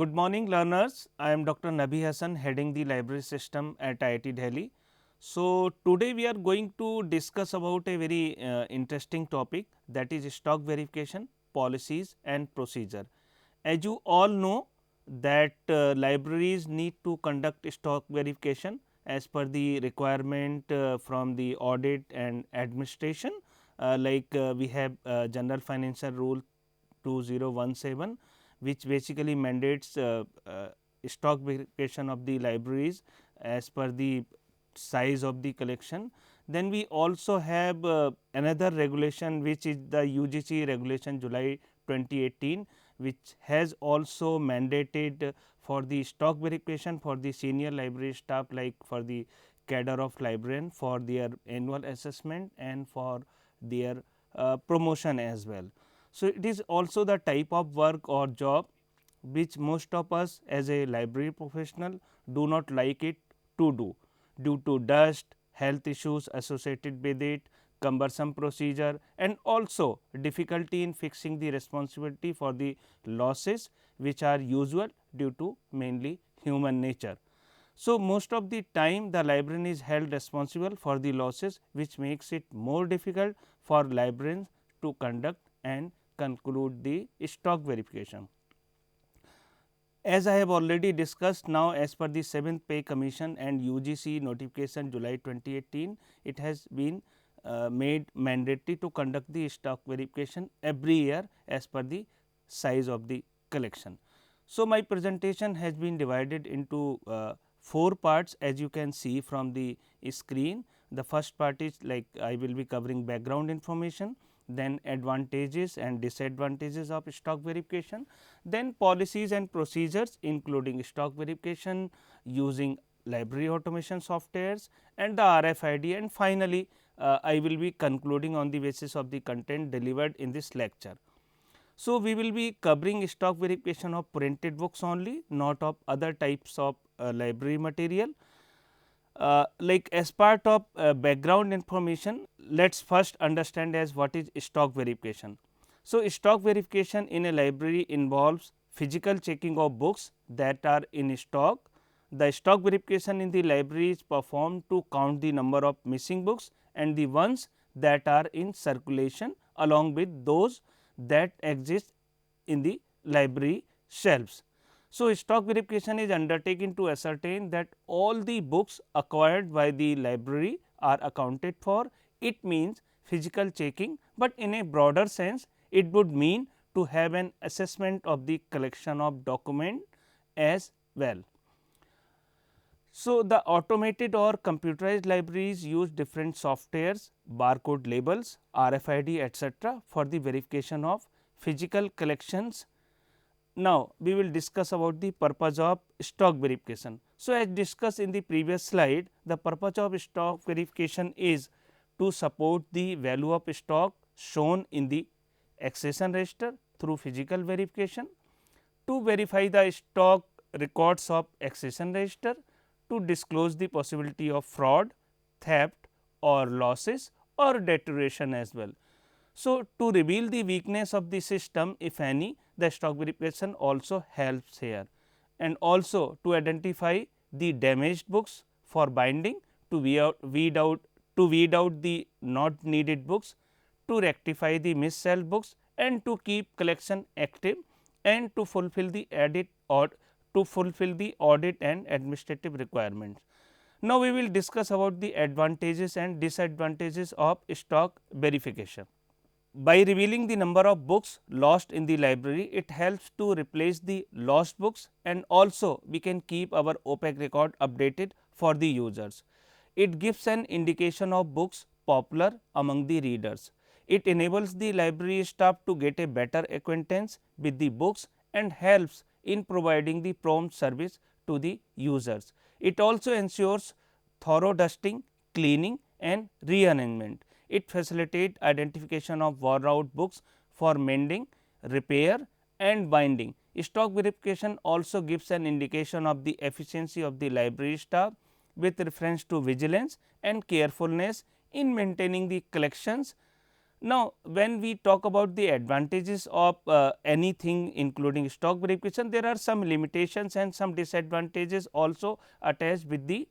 Good morning learners, I am Dr. Nabi Hassan heading the library system at IIT Delhi. So, today we are going to discuss about a very interesting topic, that is stock verification, policies and procedure. As you all know that libraries need to conduct stock verification as per the requirement from the audit and administration, we have General Financial Rule 2017, which basically mandates stock verification of the libraries as per the size of the collection. Then we also have another regulation, which is the UGC regulation July 2018, which has also mandated for the stock verification for the senior library staff, like for the cadre of librarian, for their annual assessment and for their promotion as well. So, it is also the type of work or job which most of us as a library professional do not like it to do, due to dust, health issues associated with it, cumbersome procedure and also difficulty in fixing the responsibility for the losses, which are usual due to mainly human nature. So, most of the time the librarian is held responsible for the losses, which makes it more difficult for librarians to conduct and conclude the stock verification. As I have already discussed, now as per the 7th Pay Commission and UGC notification July 2018, it has been made mandatory to conduct the stock verification every year as per the size of the collection. So, my presentation has been divided into 4 parts, as you can see from the screen. The first part is like I will be covering background information, then advantages and disadvantages of stock verification, then policies and procedures including stock verification using library automation softwares and the RFID, and finally, I will be concluding on the basis of the content delivered in this lecture. So, we will be covering stock verification of printed books only, not of other types of library material. Like as part of background information, let us first understand as what is stock verification. So, stock verification in a library involves physical checking of books that are in stock. The stock verification in the library is performed to count the number of missing books and the ones that are in circulation, along with those that exist in the library shelves. So, stock verification is undertaken to ascertain that all the books acquired by the library are accounted for. It means physical checking, but in a broader sense it would mean to have an assessment of the collection of document as well. So, the automated or computerized libraries use different softwares, barcode labels, RFID etcetera for the verification of physical collections. Now, we will discuss about the purpose of stock verification. So, as discussed in the previous slide, the purpose of stock verification is to support the value of stock shown in the accession register through physical verification, to verify the stock records of accession register, to disclose the possibility of fraud, theft or losses or deterioration as well. So, to reveal the weakness of the system, if any, the stock verification also helps here, and also to identify the damaged books for binding, to weed out the not needed books, to rectify the missold books and to keep collection active and to fulfill the audit and administrative requirements. Now, we will discuss about the advantages and disadvantages of stock verification. By revealing the number of books lost in the library, it helps to replace the lost books, and also we can keep our OPAC record updated for the users. It gives an indication of books popular among the readers. It enables the library staff to get a better acquaintance with the books and helps in providing the prompt service to the users. It also ensures thorough dusting, cleaning and rearrangement. It facilitates identification of worn out books for mending, repair and binding. Stock verification also gives an indication of the efficiency of the library staff with reference to vigilance and carefulness in maintaining the collections. Now, when we talk about the advantages of anything including stock verification, there are some limitations and some disadvantages also attached with the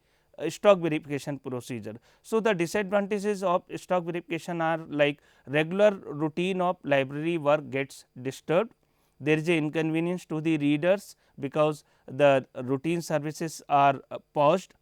stock verification procedure. So, the disadvantages of stock verification are like regular routine of library work gets disturbed. There is a inconvenience to the readers because the routine services are paused.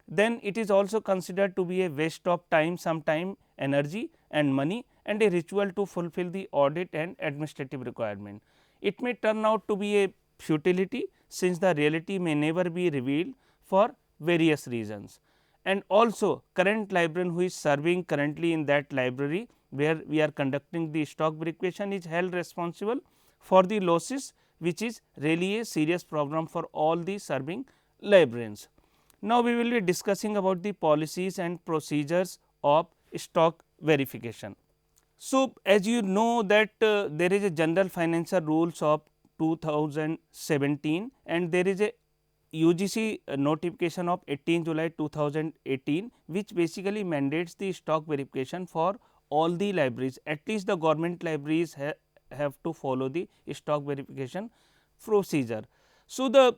Then it is also considered to be a waste of time, sometime energy and money, and a ritual to fulfill the audit and administrative requirement. It may turn out to be a futility, since the reality may never be revealed for various reasons. And also current librarian who is serving currently in that library where we are conducting the stock verification is held responsible for the losses, which is really a serious problem for all the serving librarians. Now, we will be discussing about the policies and procedures of stock verification. So, as you know that there is a general financial rules of 2017 and there is a UGC notification of 18 July 2018, which basically mandates the stock verification for all the libraries, at least the government libraries have to follow the stock verification procedure. So, the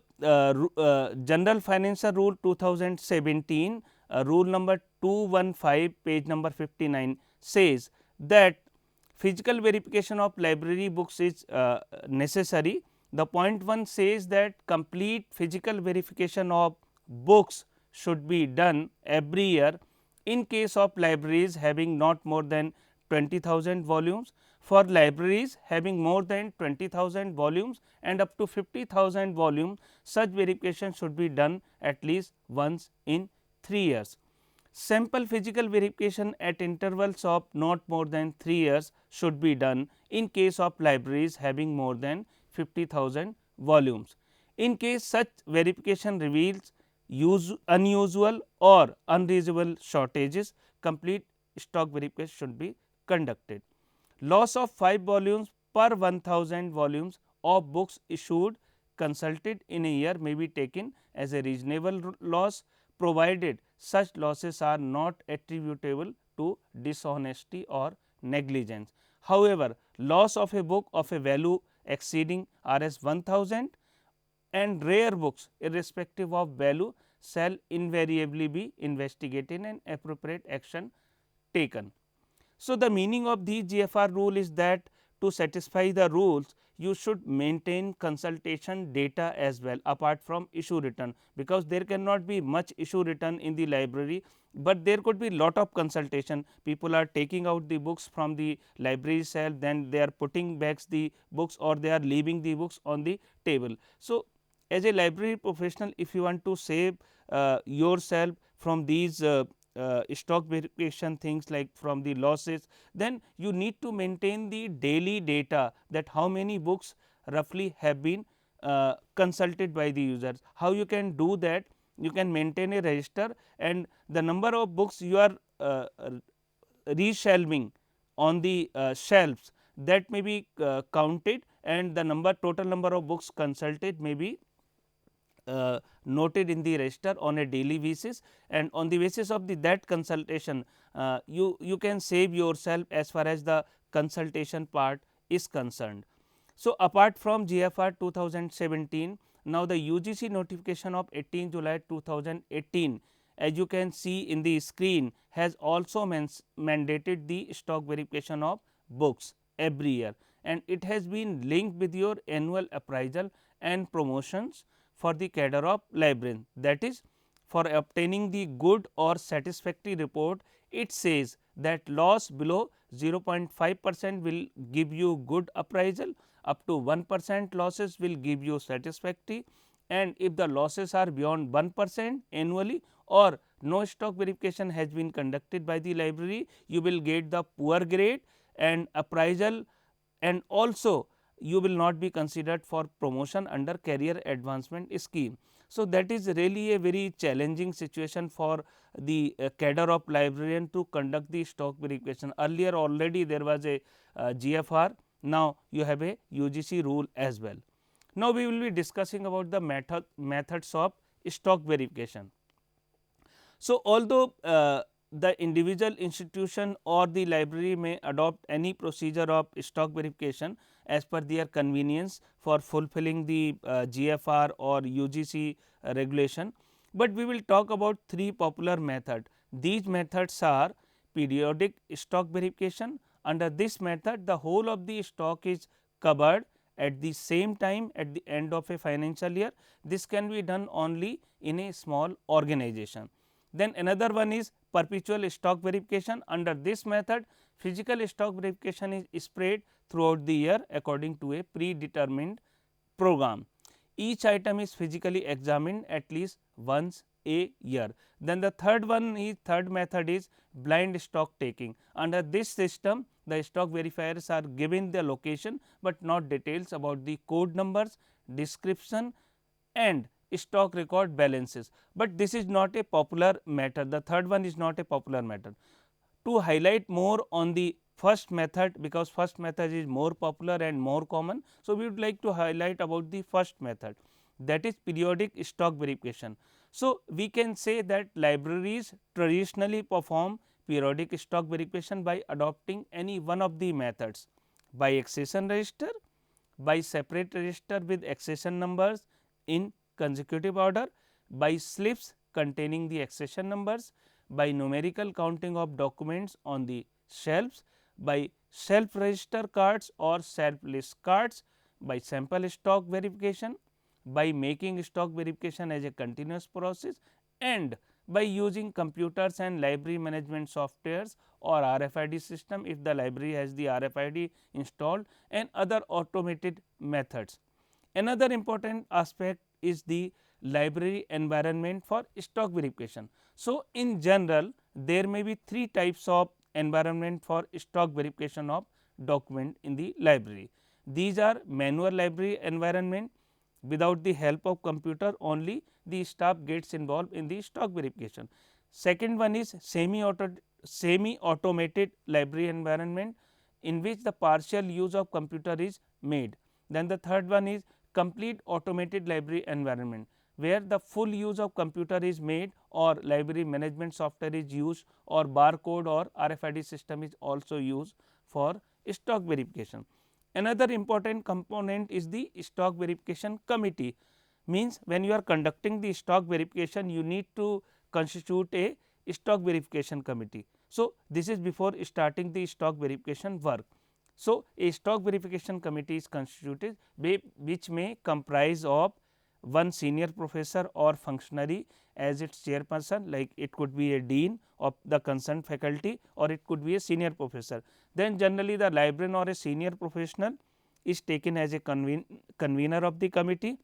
general financial rule 2017 rule number 215 page number 59 says that physical verification of library books is necessary. The point 1 says that complete physical verification of books should be done every year in case of libraries having not more than 20,000 volumes. For libraries having more than 20,000 volumes and up to 50,000 volumes, such verification should be done at least once in 3 years. Sample physical verification at intervals of not more than 3 years should be done in case of libraries having more than 50,000 volumes. In case such verification reveals unusual or unreasonable shortages, complete stock verification should be conducted. Loss of 5 volumes per 1000 volumes of books issued consulted in a year may be taken as a reasonable loss, provided such losses are not attributable to dishonesty or negligence. However, loss of a book of a value exceeding Rs 1000 and rare books irrespective of value shall invariably be investigated and appropriate action taken. So, the meaning of the GFR rule is that to satisfy the rules you should maintain consultation data as well apart from issue return, because there cannot be much issue return in the library, but there could be lot of consultation. People are taking out the books from the library shelf, then they are putting back the books or they are leaving the books on the table. So, as a library professional, if you want to save yourself from these stock verification things like from the losses, then you need to maintain the daily data that how many books roughly have been consulted by the users. How you can do that? You can maintain a register and the number of books you are reshelving on the shelves, that may be counted and the total number of books consulted may be noted in the register on a daily basis, and on the basis of that consultation you can save yourself as far as the consultation part is concerned. So, apart from GFR 2017, now the UGC notification of 18 July 2018, as you can see in the screen, has also mandated the stock verification of books every year, and it has been linked with your annual appraisal and promotions for the cadre of librarian. That is, for obtaining the good or satisfactory report, it says that loss below 0.5% will give you good appraisal, up to 1% losses will give you satisfactory, and if the losses are beyond 1% annually or no stock verification has been conducted by the library, you will get the poor grade and appraisal, and also you will not be considered for promotion under career advancement scheme. So, that is really a very challenging situation for the cadre of librarian to conduct the stock verification. Earlier already there was a GFR, now you have a UGC rule as well. Now, we will be discussing about the methods of stock verification. So, although the individual institution or the library may adopt any procedure of stock verification as per their convenience for fulfilling the GFR or UGC regulation, but we will talk about three popular methods. These methods are periodic stock verification. Under this method, the whole of the stock is covered at the same time at the end of a financial year. This can be done only in a small organization. Then another one is perpetual stock verification. Under this method, physical stock verification is spread throughout the year according to a predetermined program. Each item is physically examined at least once a year. Then the third method is blind stock taking. Under this system, the stock verifiers are given the location, but not details about the code numbers, description and stock record balances, but this is not a popular matter. The third one is not a popular matter. To highlight more on the first method, because first method is more popular and more common. So, we would like to highlight about the first method, that is periodic stock verification. So, we can say that libraries traditionally perform periodic stock verification by adopting any one of the methods, by accession register, by separate register with accession numbers in consecutive order, by slips containing the accession numbers, by numerical counting of documents on the shelves, by self register cards or self list cards, by sample stock verification, by making stock verification as a continuous process, and by using computers and library management softwares or RFID system if the library has the RFID installed, and other automated methods. Another important aspect is the library environment for stock verification. So, in general there may be three types of environment for stock verification of document in the library. These are manual library environment. Without the help of computer, only the staff gets involved in the stock verification. Second one is semi automated library environment, in which the partial use of computer is made. Then the third one is complete automated library environment, where the full use of computer is made or library management software is used or barcode or RFID system is also used for stock verification. Another important component is the stock verification committee, means when you are conducting the stock verification, you need to constitute a stock verification committee. So, this is before starting the stock verification work. So, a stock verification committee is constituted, which may comprise of one senior professor or functionary as its chairperson, like it could be a dean of the concerned faculty or it could be a senior professor. Then generally the librarian or a senior professional is taken as a convener of the committee.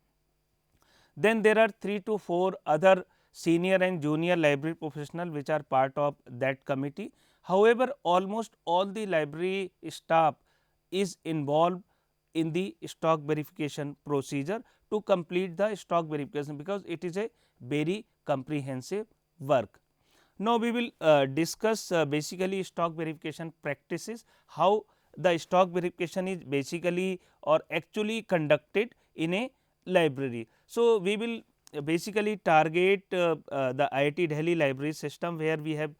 Then there are 3 to 4 other senior and junior library professional which are part of that committee. However, almost all the library staff is involved in the stock verification procedure to complete the stock verification, because it is a very comprehensive work. Now, we will discuss basically stock verification practices, how the stock verification is basically or actually conducted in a library. So, we will basically target the IIT Delhi library system, where we have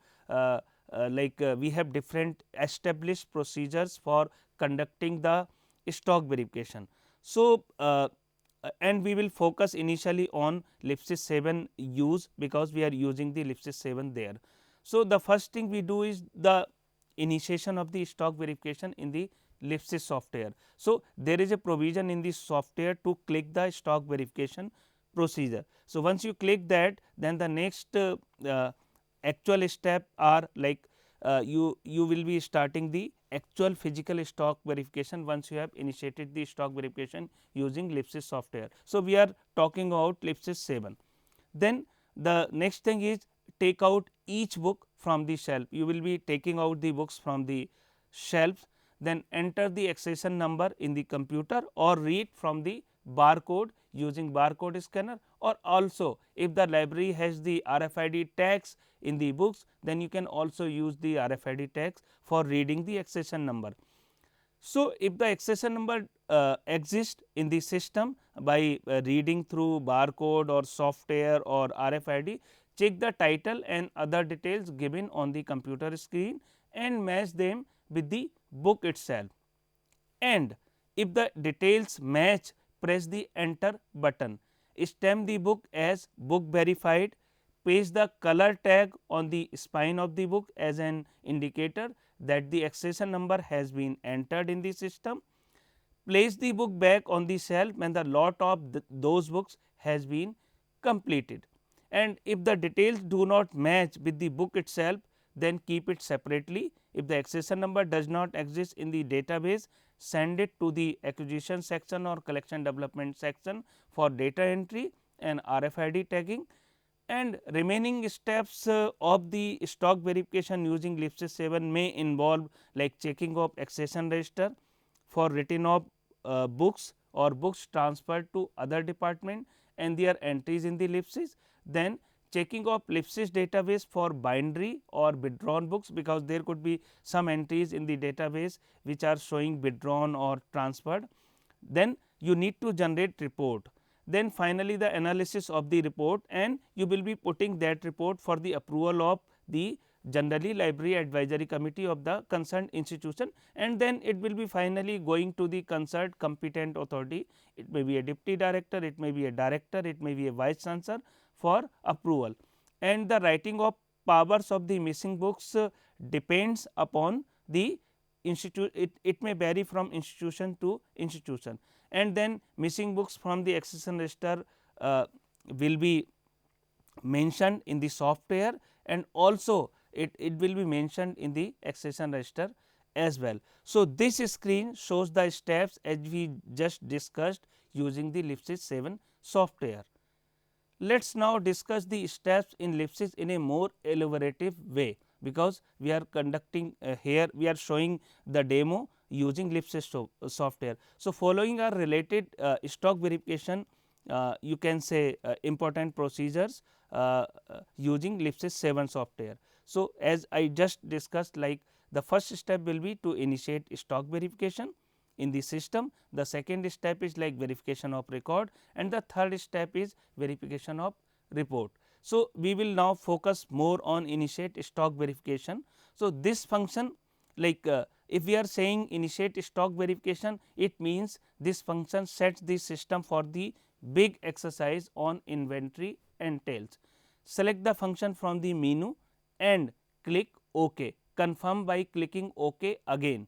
we have different established procedures for conducting the stock verification. So, and we will focus initially on LIPSIS 7 use, because we are using the LIPSIS 7 there. So, the first thing we do is the initiation of the stock verification in the LIPSIS software. So, there is a provision in the software to click the stock verification procedure. So, once you click that, then the next actual step are like you will be starting the actual physical stock verification once you have initiated the stock verification using LIPSIS software. So, we are talking about LIPSIS 7. Then the next thing is take out each book from the shelf. You will be taking out the books from the shelves, then enter the accession number in the computer or read from the barcode using barcode scanner, or also if the library has the RFID tags in the books, then you can also use the RFID tags for reading the accession number. So, if the accession number exists in the system by reading through barcode or software or RFID, check the title and other details given on the computer screen and match them with the book itself. And if the details match, press the enter button. Stamp the book as book verified. Paste the color tag on the spine of the book as an indicator that the accession number has been entered in the system. Place the book back on the shelf when the lot of those books has been completed. And if the details do not match with the book itself, then keep it separately. If the accession number does not exist in the database, send it to the acquisition section or collection development section for data entry and RFID tagging. And remaining steps of the stock verification using LIPSIS 7 may involve like checking of accession register for written off books or books transferred to other department and their entries in the LIPSIS. Then checking of LIPSIS database for bindery or withdrawn books, because there could be some entries in the database which are showing withdrawn or transferred. Then you need to generate report. Then finally, the analysis of the report, and you will be putting that report for the approval of the generally library advisory committee of the concerned institution, and then it will be finally going to the concerned competent authority. It may be a deputy director, it may be a director, it may be a vice chancellor for approval. And the writing of powers of the missing books depends upon the institute. It may vary from institution to institution, and then missing books from the accession register will be mentioned in the software, and also it will be mentioned in the accession register as well. So, this screen shows the steps as we just discussed using the LIPSIS 7 software. Let us now discuss the steps in LIPSIS in a more elaborative way, because we are conducting here we are showing the demo using LIPSIS software. So, following are related stock verification, you can say important procedures using LIPSIS 7 software. So, as I just discussed, like the first step will be to initiate stock verification in the system, the second step is like verification of record, and the third step is verification of report. So, we will now focus more on initiate stock verification. So, this function, like if we are saying initiate stock verification, it means this function sets the system for the big exercise on inventory entails. Select the function from the menu and click OK, confirm by clicking OK again.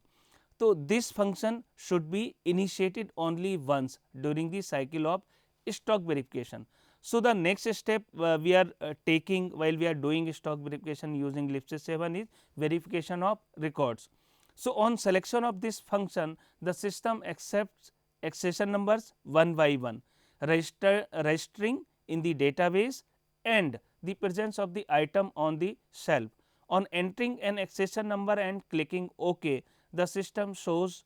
So, this function should be initiated only once during the cycle of stock verification. So, the next step we are taking while we are doing stock verification using LIPSIS 7 is verification of records. So, on selection of this function, the system accepts accession numbers one by one, registering in the database and the presence of the item on the shelf. On entering an accession number and clicking OK, the system shows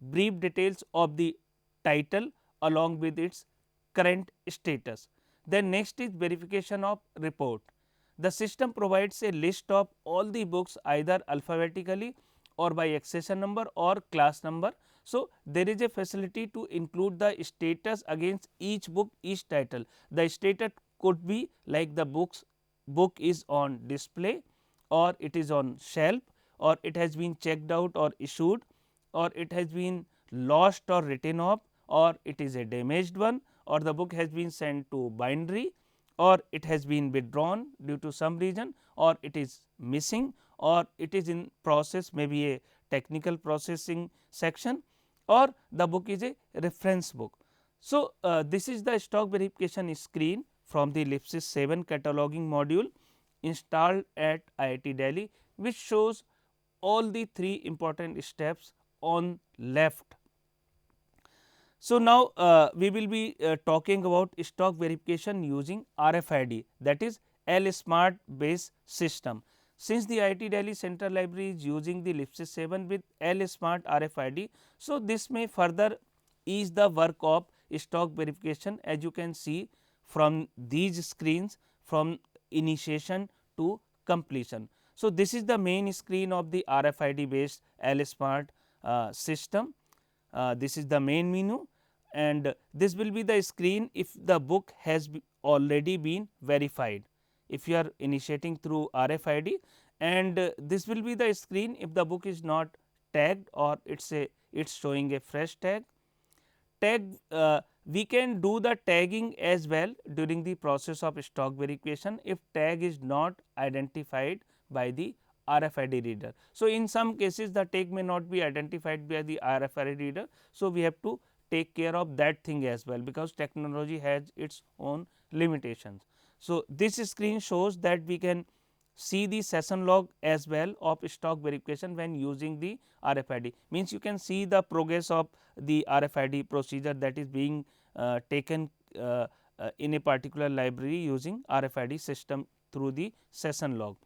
brief details of the title along with its current status. Then next is verification of report. The system provides a list of all the books either alphabetically or by accession number or class number. So, there is a facility to include the status against each book, each title. The status could be like the book is on display, or it is on shelf, or it has been checked out or issued, or it has been lost or written off, or it is a damaged one, or the book has been sent to bindery, or it has been withdrawn due to some reason, or it is missing, or it is in process, maybe a technical processing section, or the book is a reference book. So, this is the stock verification screen from the LIPSIS 7 cataloging module installed at IIT Delhi, which shows all the three important steps on left. So, now we will be talking about stock verification using RFID, that is L Smart based system. Since the IIT Delhi Central Library is using the LIPSIS 7 with L Smart RFID, so this may further ease the work of stock verification, as you can see from these screens from initiation to completion. So, this is the main screen of the RFID based L Smart system. This is the main menu, and this will be the screen if the book has already been verified. if you are initiating through RFID, and this will be the screen if the book is not tagged or it's showing a fresh tag. We can do the tagging as well during the process of stock verification if tag is not identified by the RFID reader. So, in some cases the tag may not be identified by the RFID reader. So, we have to take care of that thing as well, because technology has its own limitations. So, this screen shows that we can see the session log as well of stock verification when using the RFID, means you can see the progress of the RFID procedure that is being taken in a particular library using RFID system through the session log.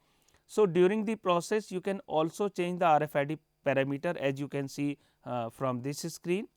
So, during the process you can also change the RFID parameter, as you can see from this screen.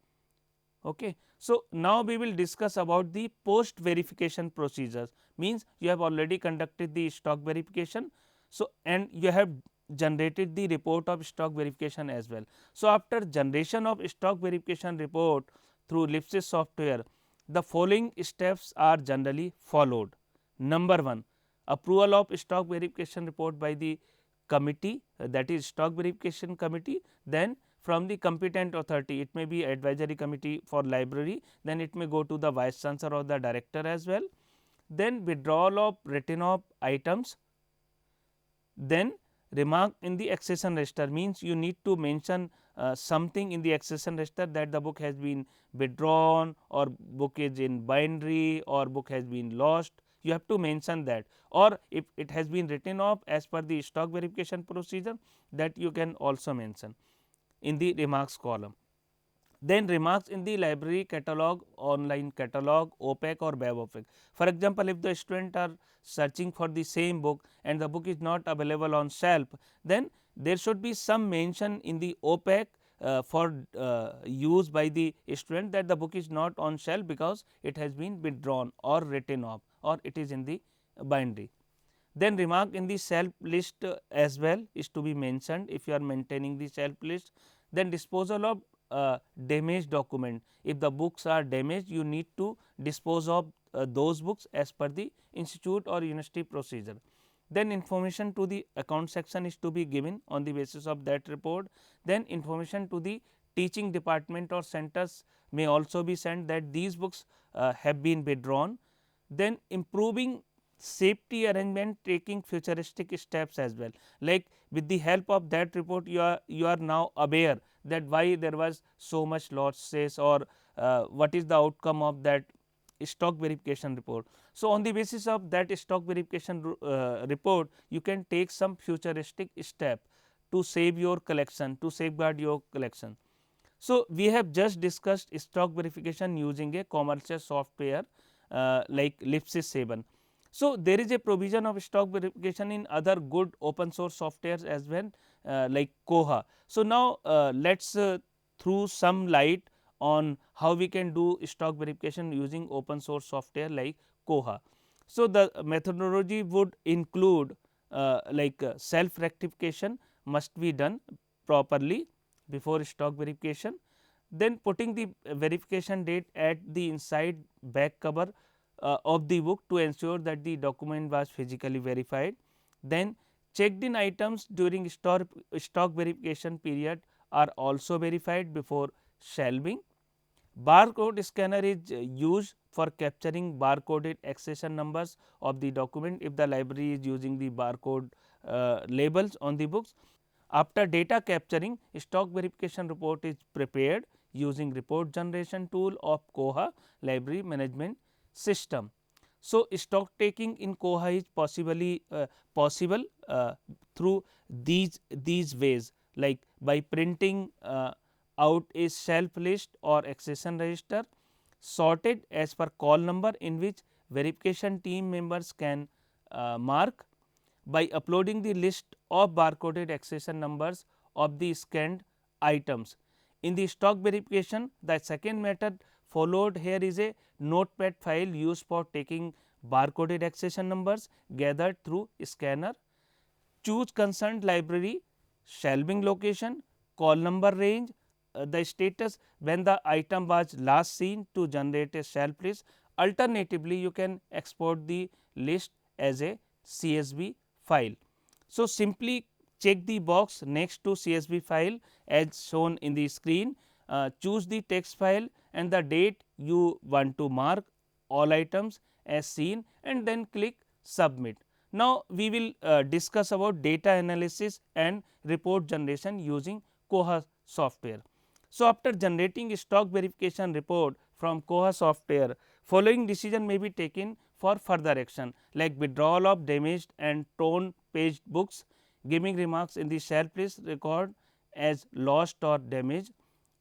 Okay. So, now we will discuss about the post verification procedures, means you have already conducted the stock verification. So, and you have generated the report of stock verification as well. So, after generation of stock verification report through Lipsys software, the following steps are generally followed. Number 1, approval of stock verification report by the committee, that is stock verification committee. Then from the competent authority, it may be advisory committee for library, then it may go to the vice chancellor or the director as well. Then withdrawal of written off items. Then remark in the accession register, means you need to mention something in the accession register that the book has been withdrawn or book is in bindery or book has been lost. You have to mention that, or if it has been written off as per the stock verification procedure, that you can also mention in the remarks column. Then remarks in the library catalog, online catalog, OPAC or web OPAC. For example, if the student are searching for the same book and the book is not available on shelf, then there should be some mention in the OPAC for use by the student that the book is not on shelf because it has been withdrawn or written off or it is in the bindery. Then remark in the shelf list as well is to be mentioned if you are maintaining the shelf list. Then disposal of damaged document, if the books are damaged you need to dispose of those books as per the institute or university procedure. Then information to the account section is to be given on the basis of that report. Then information to the teaching department or centers may also be sent that these books have been withdrawn. Then improving safety arrangement, taking futuristic steps as well, like with the help of that report you are now aware that why there was so much losses or what is the outcome of that stock verification report. So, on the basis of that stock verification report you can take some futuristic step to save your collection, to safeguard your collection. So, we have just discussed stock verification using a commercial software like Lipsys 7. So, there is a provision of stock verification in other good open source softwares as well like Koha. So, now let us throw some light on how we can do stock verification using open source software like Koha. So, the methodology would include self rectification must be done properly before stock verification. Then putting the verification date at the inside back cover of the book to ensure that the document was physically verified. Then checked in items during stock verification period are also verified before shelving. Barcode scanner is used for capturing barcoded accession numbers of the document if the library is using the barcode labels on the books. After data capturing, stock verification report is prepared using report generation tool of Koha library management system. So, stock taking in Koha is possible through these ways, like by printing out a shelf list or accession register sorted as per call number in which verification team members can mark, by uploading the list of barcoded accession numbers of the scanned items. In the stock verification, the second method followed here is a notepad file used for taking barcoded accession numbers gathered through scanner. Choose concerned library, shelving location, call number range, the status when the item was last seen to generate a shelf list. Alternatively, you can export the list as a CSV file. So, simply check the box next to CSV file as shown in the screen, choose the text file and the date you want to mark all items as seen and then click submit. Now, we will discuss about data analysis and report generation using Koha software. So, after generating stock verification report from Koha software, following decision may be taken for further action like withdrawal of damaged and torn paged books, giving remarks in the shelf list record as lost or damaged,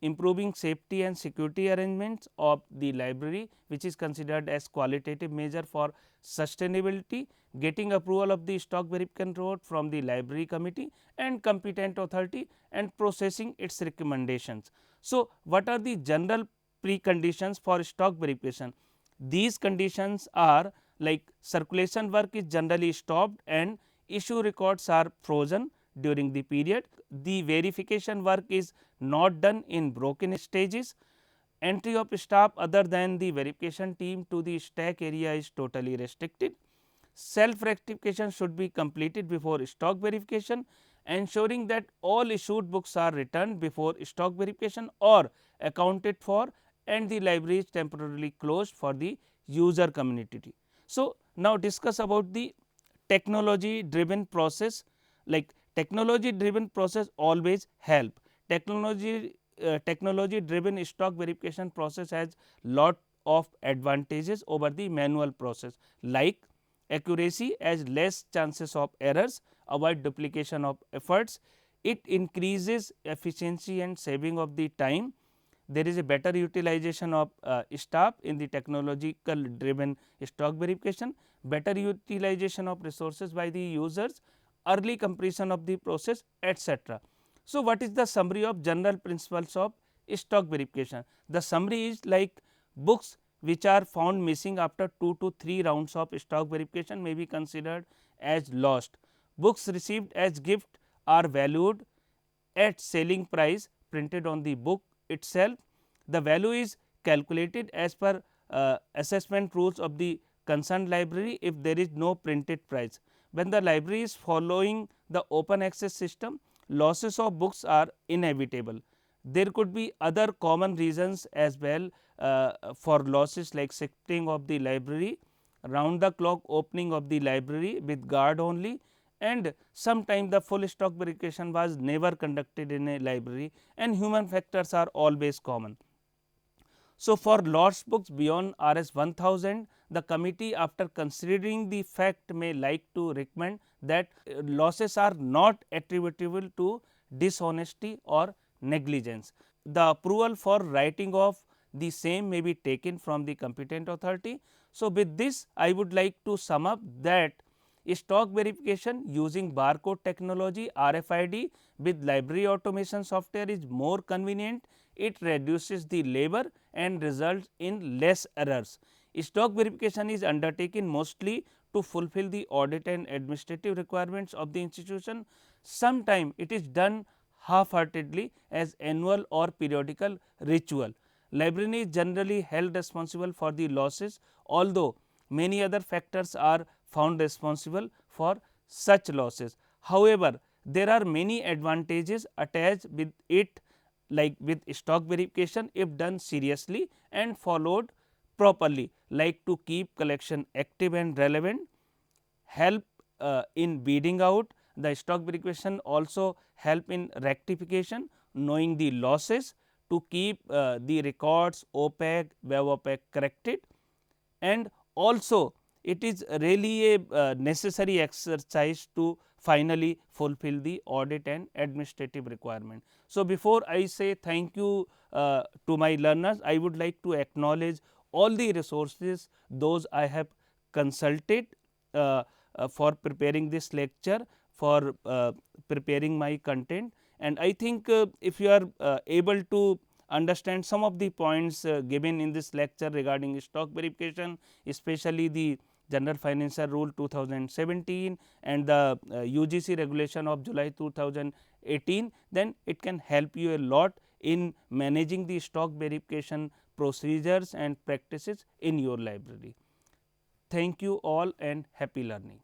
improving safety and security arrangements of the library, which is considered as qualitative measure for sustainability, getting approval of the stock verification report from the library committee and competent authority and processing its recommendations. So, what are the general preconditions for stock verification? These conditions are like circulation work is generally stopped and issue records are frozen during the period. The verification work is not done in broken stages. Entry of staff other than the verification team to the stack area is totally restricted. Self rectification should be completed before stock verification, ensuring that all issued books are returned before stock verification or accounted for and the library is temporarily closed for the user community. So, now discuss about the technology driven process, like technology driven process always help. Technology driven stock verification process has lot of advantages over the manual process like accuracy as less chances of errors, avoid duplication of efforts, it increases efficiency and saving of the time. There is a better utilization of staff in the technological driven stock verification, better utilization of resources by the users, early completion of the process, etc. So, what is the summary of general principles of stock verification? The summary is like books which are found missing after 2 to 3 rounds of stock verification may be considered as lost. Books received as gift are valued at selling price printed on the book itself. The value is calculated as per assessment rules of the concerned library if there is no printed price. When the library is following the open access system, losses of books are inevitable. There could be other common reasons as well for losses like shifting of the library, round the clock opening of the library with guard only, and sometime the full stock verification was never conducted in a library and human factors are always common. So, for lost books beyond Rs 1000, the committee after considering the fact may like to recommend that losses are not attributable to dishonesty or negligence. The approval for writing off the same may be taken from the competent authority. So, with this I would like to sum up that stock verification using barcode technology RFID with library automation software is more convenient, it reduces the labor and results in less errors. Stock verification is undertaken mostly to fulfill the audit and administrative requirements of the institution. Sometime it is done half heartedly as annual or periodical ritual. Librarian is generally held responsible for the losses, although many other factors are found responsible for such losses. However, there are many advantages attached with it like with stock verification if done seriously and followed properly, like to keep collection active and relevant, help in weeding out. The stock verification also help in rectification, knowing the losses, to keep the records opaque, web opaque corrected, and also it is really a necessary exercise to finally fulfill the audit and administrative requirement. So, before I say thank you to my learners, I would like to acknowledge all the resources those I have consulted for preparing this lecture, for preparing my content, and I think if you are able to understand some of the points given in this lecture regarding stock verification, especially the General Financial Rule 2017 and the UGC regulation of July 2018, then it can help you a lot in managing the stock verification procedures and practices in your library. Thank you all and happy learning.